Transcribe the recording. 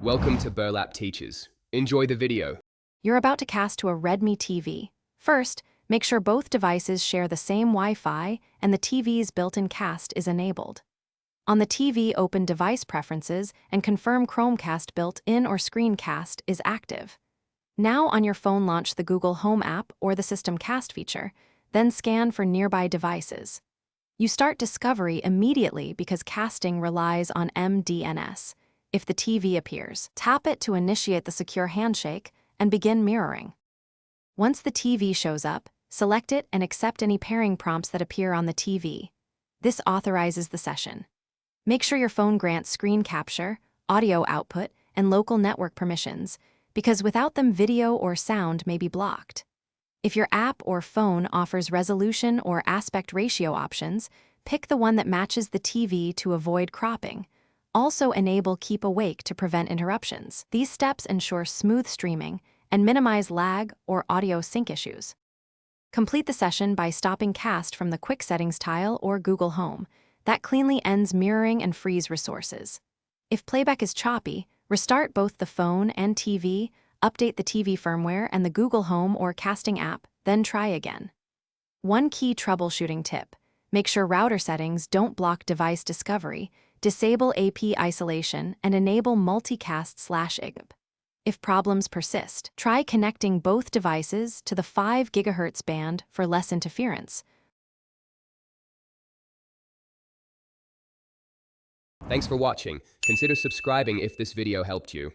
Welcome to Burlap Teachers. Enjoy the video. You're about to cast to a Redmi TV. First, make sure both devices share the same Wi-Fi and the TV's built-in cast is enabled. On the TV, open Device Preferences and confirm Chromecast built-in or screencast is active. Now on your phone, launch the Google Home app or the System Cast feature, then scan for nearby devices. You start discovery immediately because casting relies on MDNS. If the TV appears, tap it to initiate the secure handshake and begin mirroring. Once the TV shows up, select it and accept any pairing prompts that appear on the TV. This authorizes the session. Make sure your phone grants screen capture, audio output, and local network permissions, because without them, video or sound may be blocked. If your app or phone offers resolution or aspect ratio options, pick the one that matches the TV to avoid cropping. Also enable Keep Awake to prevent interruptions. These steps ensure smooth streaming and minimize lag or audio sync issues. Complete the session by stopping cast from the Quick Settings tile or Google Home. That cleanly ends mirroring and frees resources. If playback is choppy, restart both the phone and TV, update the TV firmware and the Google Home or casting app, then try again. One key troubleshooting tip: make sure router settings don't block device discovery, disable AP isolation, and enable multicast/IGB. If problems persist, try connecting both devices to the 5 GHz band for less interference. Thanks for watching. Consider subscribing if this video helped you.